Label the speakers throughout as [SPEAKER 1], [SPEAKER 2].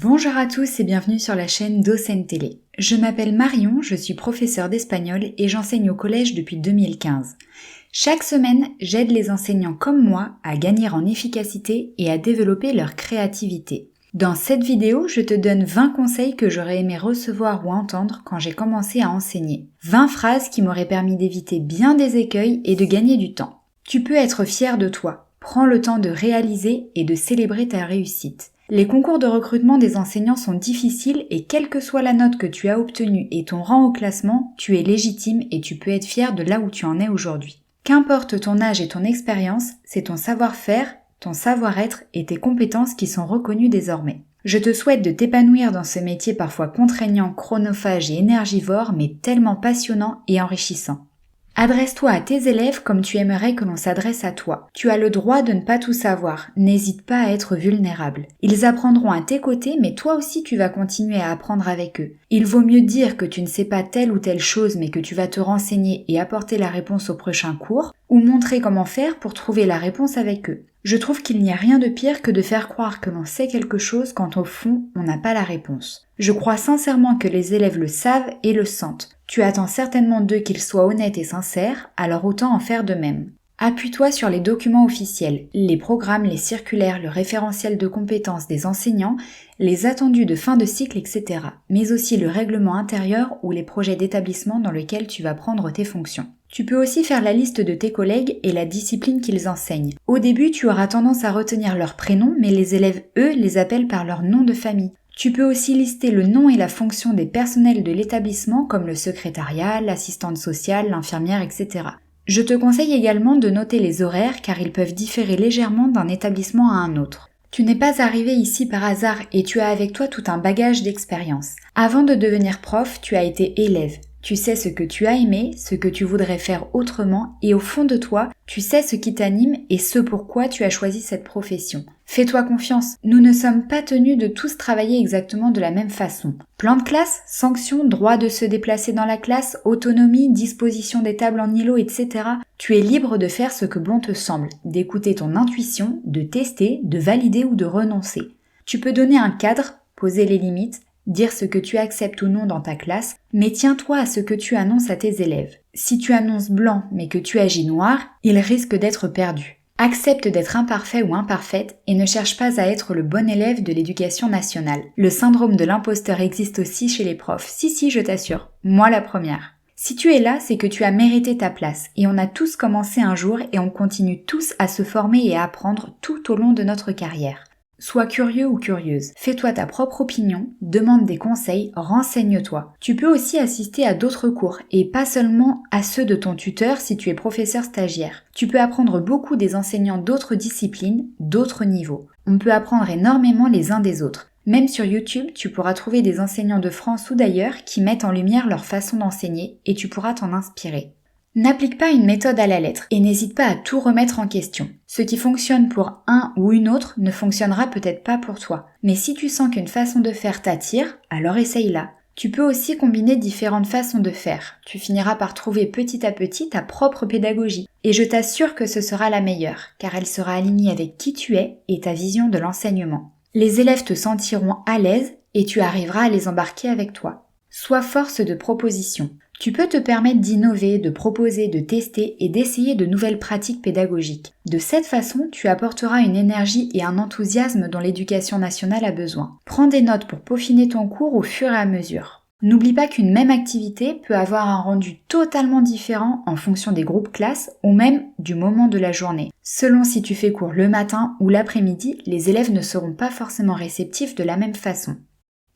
[SPEAKER 1] Bonjour à tous et bienvenue sur la chaîne Docent Télé. Je m'appelle Marion, je suis professeure d'espagnol et j'enseigne au collège depuis 2015. Chaque semaine, j'aide les enseignants comme moi à gagner en efficacité et à développer leur créativité. Dans cette vidéo, je te donne 20 conseils que j'aurais aimé recevoir ou entendre quand j'ai commencé à enseigner. 20 phrases qui m'auraient permis d'éviter bien des écueils et de gagner du temps. Tu peux être fier de toi. Prends le temps de réaliser et de célébrer ta réussite. Les concours de recrutement des enseignants sont difficiles et quelle que soit la note que tu as obtenue et ton rang au classement, tu es légitime et tu peux être fier de là où tu en es aujourd'hui. Qu'importe ton âge et ton expérience, c'est ton savoir-faire, ton savoir-être et tes compétences qui sont reconnues désormais. Je te souhaite de t'épanouir dans ce métier parfois contraignant, chronophage et énergivore, mais tellement passionnant et enrichissant. Adresse-toi à tes élèves comme tu aimerais que l'on s'adresse à toi. Tu as le droit de ne pas tout savoir, n'hésite pas à être vulnérable. Ils apprendront à tes côtés, mais toi aussi tu vas continuer à apprendre avec eux. Il vaut mieux dire que tu ne sais pas telle ou telle chose mais que tu vas te renseigner et apporter la réponse au prochain cours, ou montrer comment faire pour trouver la réponse avec eux. Je trouve qu'il n'y a rien de pire que de faire croire que l'on sait quelque chose quand au fond on n'a pas la réponse. Je crois sincèrement que les élèves le savent et le sentent. Tu attends certainement d'eux qu'ils soient honnêtes et sincères, alors autant en faire de même. Appuie-toi sur les documents officiels, les programmes, les circulaires, le référentiel de compétences des enseignants, les attendus de fin de cycle, etc. Mais aussi le règlement intérieur ou les projets d'établissement dans lequel tu vas prendre tes fonctions. Tu peux aussi faire la liste de tes collègues et la discipline qu'ils enseignent. Au début, tu auras tendance à retenir leurs prénoms, mais les élèves, eux, les appellent par leur nom de famille. Tu peux aussi lister le nom et la fonction des personnels de l'établissement comme le secrétariat, l'assistante sociale, l'infirmière, etc. Je te conseille également de noter les horaires car ils peuvent différer légèrement d'un établissement à un autre. Tu n'es pas arrivé ici par hasard et tu as avec toi tout un bagage d'expérience. Avant de devenir prof, tu as été élève. Tu sais ce que tu as aimé, ce que tu voudrais faire autrement et au fond de toi, tu sais ce qui t'anime et ce pourquoi tu as choisi cette profession. Fais-toi confiance, nous ne sommes pas tenus de tous travailler exactement de la même façon. Plan de classe, sanctions, droit de se déplacer dans la classe, autonomie, disposition des tables en îlot, etc. Tu es libre de faire ce que bon te semble, d'écouter ton intuition, de tester, de valider ou de renoncer. Tu peux donner un cadre, poser les limites, dire ce que tu acceptes ou non dans ta classe, mais tiens-toi à ce que tu annonces à tes élèves. Si tu annonces blanc mais que tu agis noir, ils risquent d'être perdus. Accepte d'être imparfait ou imparfaite et ne cherche pas à être le bon élève de l'éducation nationale. Le syndrome de l'imposteur existe aussi chez les profs. Si, je t'assure. Moi la première. Si tu es là, c'est que tu as mérité ta place et on a tous commencé un jour et on continue tous à se former et à apprendre tout au long de notre carrière. Sois curieux ou curieuse, fais-toi ta propre opinion, demande des conseils, renseigne-toi. Tu peux aussi assister à d'autres cours et pas seulement à ceux de ton tuteur si tu es professeur stagiaire. Tu peux apprendre beaucoup des enseignants d'autres disciplines, d'autres niveaux. On peut apprendre énormément les uns des autres. Même sur YouTube, tu pourras trouver des enseignants de France ou d'ailleurs qui mettent en lumière leur façon d'enseigner et tu pourras t'en inspirer. N'applique pas une méthode à la lettre et n'hésite pas à tout remettre en question. Ce qui fonctionne pour un ou une autre ne fonctionnera peut-être pas pour toi. Mais si tu sens qu'une façon de faire t'attire, alors essaye-la. Tu peux aussi combiner différentes façons de faire. Tu finiras par trouver petit à petit ta propre pédagogie. Et je t'assure que ce sera la meilleure, car elle sera alignée avec qui tu es et ta vision de l'enseignement. Les élèves te sentiront à l'aise et tu arriveras à les embarquer avec toi. Sois force de proposition. Tu peux te permettre d'innover, de proposer, de tester et d'essayer de nouvelles pratiques pédagogiques. De cette façon, tu apporteras une énergie et un enthousiasme dont l'éducation nationale a besoin. Prends des notes pour peaufiner ton cours au fur et à mesure. N'oublie pas qu'une même activité peut avoir un rendu totalement différent en fonction des groupes classes ou même du moment de la journée. Selon si tu fais cours le matin ou l'après-midi, les élèves ne seront pas forcément réceptifs de la même façon.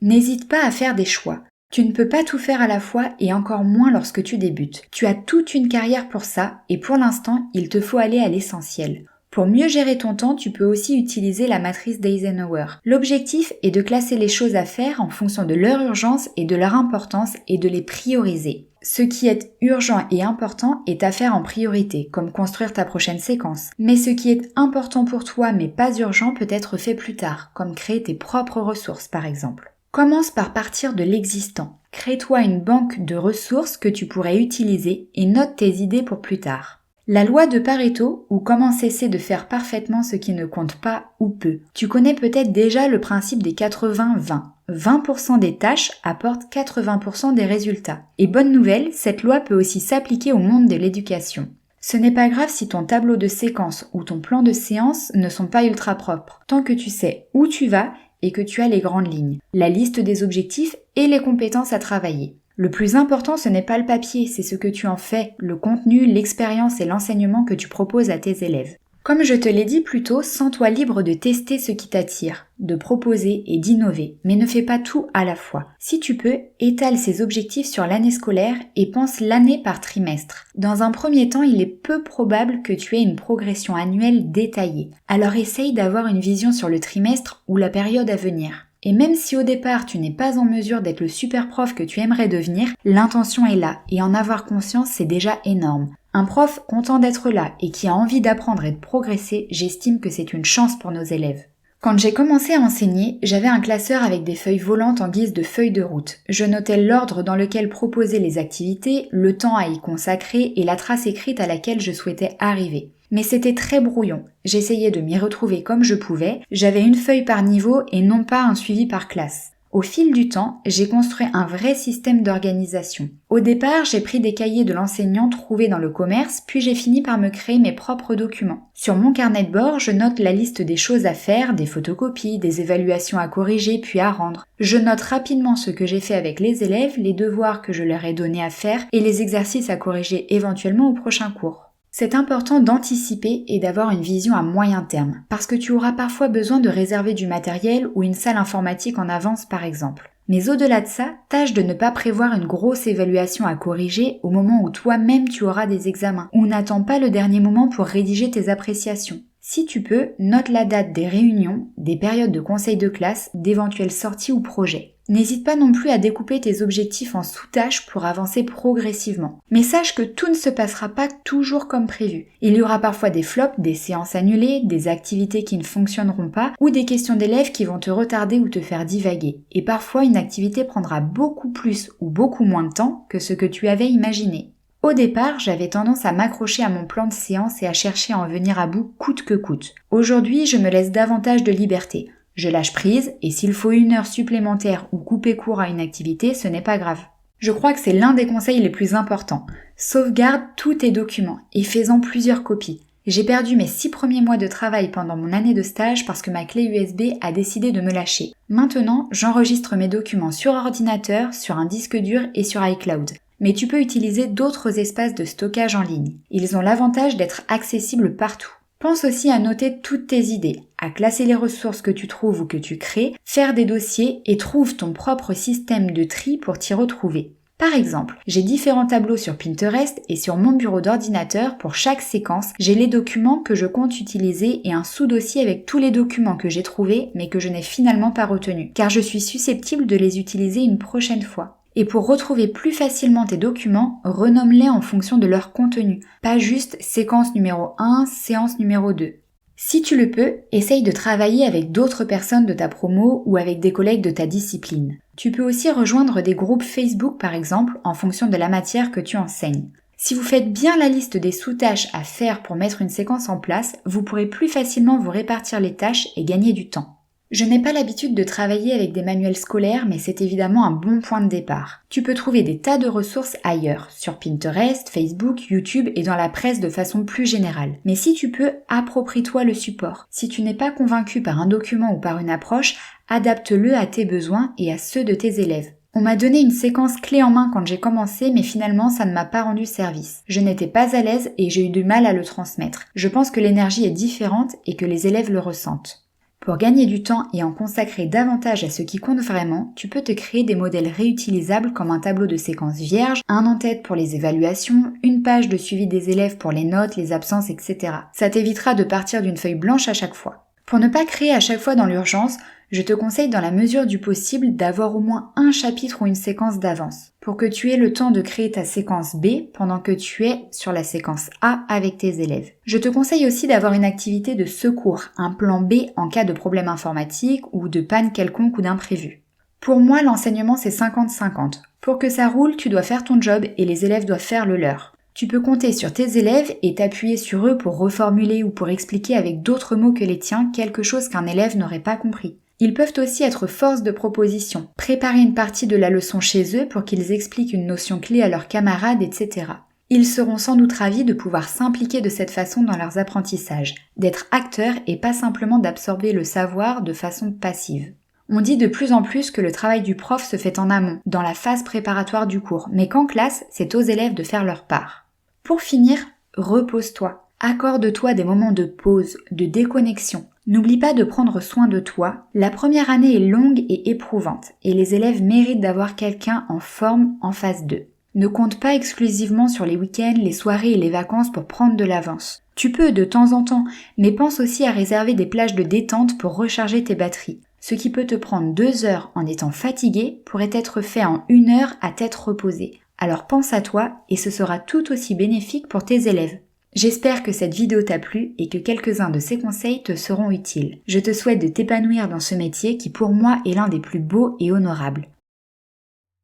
[SPEAKER 1] N'hésite pas à faire des choix. Tu ne peux pas tout faire à la fois et encore moins lorsque tu débutes. Tu as toute une carrière pour ça et pour l'instant, il te faut aller à l'essentiel. Pour mieux gérer ton temps, tu peux aussi utiliser la matrice d'Eisenhower. L'objectif est de classer les choses à faire en fonction de leur urgence et de leur importance et de les prioriser. Ce qui est urgent et important est à faire en priorité, comme construire ta prochaine séquence. Mais ce qui est important pour toi mais pas urgent peut être fait plus tard, comme créer tes propres ressources par exemple. Commence par partir de l'existant. Crée-toi une banque de ressources que tu pourrais utiliser et note tes idées pour plus tard. La loi de Pareto, ou comment cesser de faire parfaitement ce qui ne compte pas ou peu. Tu connais peut-être déjà le principe des 80-20. 20% des tâches apportent 80% des résultats. Et bonne nouvelle, cette loi peut aussi s'appliquer au monde de l'éducation. Ce n'est pas grave si ton tableau de séquence ou ton plan de séance ne sont pas ultra propres, tant que tu sais où tu vas et que tu as les grandes lignes, la liste des objectifs et les compétences à travailler. Le plus important, ce n'est pas le papier, c'est ce que tu en fais, le contenu, l'expérience et l'enseignement que tu proposes à tes élèves. Comme je te l'ai dit plus tôt, sens-toi libre de tester ce qui t'attire, de proposer et d'innover, mais ne fais pas tout à la fois. Si tu peux, étale ces objectifs sur l'année scolaire et pense l'année par trimestre. Dans un premier temps, il est peu probable que tu aies une progression annuelle détaillée. Alors essaye d'avoir une vision sur le trimestre ou la période à venir. Et même si au départ tu n'es pas en mesure d'être le super prof que tu aimerais devenir, l'intention est là et en avoir conscience c'est déjà énorme. Un prof content d'être là et qui a envie d'apprendre et de progresser, j'estime que c'est une chance pour nos élèves. Quand j'ai commencé à enseigner, j'avais un classeur avec des feuilles volantes en guise de feuilles de route. Je notais l'ordre dans lequel proposer les activités, le temps à y consacrer et la trace écrite à laquelle je souhaitais arriver. Mais c'était très brouillon. J'essayais de m'y retrouver comme je pouvais, j'avais une feuille par niveau et non pas un suivi par classe. Au fil du temps, j'ai construit un vrai système d'organisation. Au départ, j'ai pris des cahiers de l'enseignant trouvés dans le commerce, puis j'ai fini par me créer mes propres documents. Sur mon carnet de bord, je note la liste des choses à faire, des photocopies, des évaluations à corriger puis à rendre. Je note rapidement ce que j'ai fait avec les élèves, les devoirs que je leur ai donnés à faire et les exercices à corriger éventuellement au prochain cours. C'est important d'anticiper et d'avoir une vision à moyen terme, parce que tu auras parfois besoin de réserver du matériel ou une salle informatique en avance par exemple. Mais au-delà de ça, tâche de ne pas prévoir une grosse évaluation à corriger au moment où toi-même tu auras des examens, ou n'attends pas le dernier moment pour rédiger tes appréciations. Si tu peux, note la date des réunions, des périodes de conseil de classe, d'éventuelles sorties ou projets. N'hésite pas non plus à découper tes objectifs en sous-tâches pour avancer progressivement. Mais sache que tout ne se passera pas toujours comme prévu. Il y aura parfois des flops, des séances annulées, des activités qui ne fonctionneront pas ou des questions d'élèves qui vont te retarder ou te faire divaguer. Et parfois une activité prendra beaucoup plus ou beaucoup moins de temps que ce que tu avais imaginé. Au départ, j'avais tendance à m'accrocher à mon plan de séance et à chercher à en venir à bout coûte que coûte. Aujourd'hui, je me laisse davantage de liberté. Je lâche prise et s'il faut 1 heure supplémentaire ou couper court à une activité, ce n'est pas grave. Je crois que c'est l'un des conseils les plus importants. Sauvegarde tous tes documents et fais-en plusieurs copies. J'ai perdu mes 6 premiers mois de travail pendant mon année de stage parce que ma clé USB a décidé de me lâcher. Maintenant, j'enregistre mes documents sur ordinateur, sur un disque dur et sur iCloud. Mais tu peux utiliser d'autres espaces de stockage en ligne. Ils ont l'avantage d'être accessibles partout. Pense aussi à noter toutes tes idées, à classer les ressources que tu trouves ou que tu crées, faire des dossiers et trouve ton propre système de tri pour t'y retrouver. Par exemple, j'ai différents tableaux sur Pinterest et sur mon bureau d'ordinateur pour chaque séquence, j'ai les documents que je compte utiliser et un sous-dossier avec tous les documents que j'ai trouvés mais que je n'ai finalement pas retenus, car je suis susceptible de les utiliser une prochaine fois. Et pour retrouver plus facilement tes documents, renomme-les en fonction de leur contenu, pas juste séquence numéro 1, séance numéro 2. Si tu le peux, essaye de travailler avec d'autres personnes de ta promo ou avec des collègues de ta discipline. Tu peux aussi rejoindre des groupes Facebook par exemple en fonction de la matière que tu enseignes. Si vous faites bien la liste des sous-tâches à faire pour mettre une séquence en place, vous pourrez plus facilement vous répartir les tâches et gagner du temps. Je n'ai pas l'habitude de travailler avec des manuels scolaires, mais c'est évidemment un bon point de départ. Tu peux trouver des tas de ressources ailleurs, sur Pinterest, Facebook, YouTube et dans la presse de façon plus générale. Mais si tu peux, approprie-toi le support. Si tu n'es pas convaincu par un document ou par une approche, adapte-le à tes besoins et à ceux de tes élèves. On m'a donné une séquence clé en main quand j'ai commencé, mais finalement ça ne m'a pas rendu service. Je n'étais pas à l'aise et j'ai eu du mal à le transmettre. Je pense que l'énergie est différente et que les élèves le ressentent. Pour gagner du temps et en consacrer davantage à ce qui compte vraiment, tu peux te créer des modèles réutilisables comme un tableau de séquences vierge, un en-tête pour les évaluations, une page de suivi des élèves pour les notes, les absences, etc. Ça t'évitera de partir d'une feuille blanche à chaque fois. Pour ne pas créer à chaque fois dans l'urgence, je te conseille dans la mesure du possible d'avoir au moins un chapitre ou une séquence d'avance, pour que tu aies le temps de créer ta séquence B pendant que tu es sur la séquence A avec tes élèves. Je te conseille aussi d'avoir une activité de secours, un plan B en cas de problème informatique ou de panne quelconque ou d'imprévu. Pour moi, l'enseignement c'est 50-50. Pour que ça roule, tu dois faire ton job et les élèves doivent faire le leur. Tu peux compter sur tes élèves et t'appuyer sur eux pour reformuler ou pour expliquer avec d'autres mots que les tiens quelque chose qu'un élève n'aurait pas compris. Ils peuvent aussi être force de proposition, préparer une partie de la leçon chez eux pour qu'ils expliquent une notion clé à leurs camarades, etc. Ils seront sans doute ravis de pouvoir s'impliquer de cette façon dans leurs apprentissages, d'être acteurs et pas simplement d'absorber le savoir de façon passive. On dit de plus en plus que le travail du prof se fait en amont, dans la phase préparatoire du cours, mais qu'en classe, c'est aux élèves de faire leur part. Pour finir, repose-toi. Accorde-toi des moments de pause, de déconnexion. N'oublie pas de prendre soin de toi. La première année est longue et éprouvante, et les élèves méritent d'avoir quelqu'un en forme en face d'eux. Ne compte pas exclusivement sur les week-ends, les soirées et les vacances pour prendre de l'avance. Tu peux de temps en temps, mais pense aussi à réserver des plages de détente pour recharger tes batteries. Ce qui peut te prendre 2 heures en étant fatigué pourrait être fait en 1 heure à tête reposée. Alors pense à toi et ce sera tout aussi bénéfique pour tes élèves. J'espère que cette vidéo t'a plu et que quelques-uns de ces conseils te seront utiles. Je te souhaite de t'épanouir dans ce métier qui pour moi est l'un des plus beaux et honorables.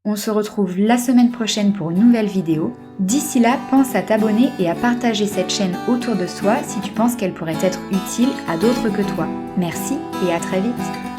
[SPEAKER 1] On se retrouve la semaine prochaine pour une nouvelle vidéo. D'ici là, pense à t'abonner et à partager cette chaîne autour de soi si tu penses qu'elle pourrait être utile à d'autres que toi. Merci et à très vite.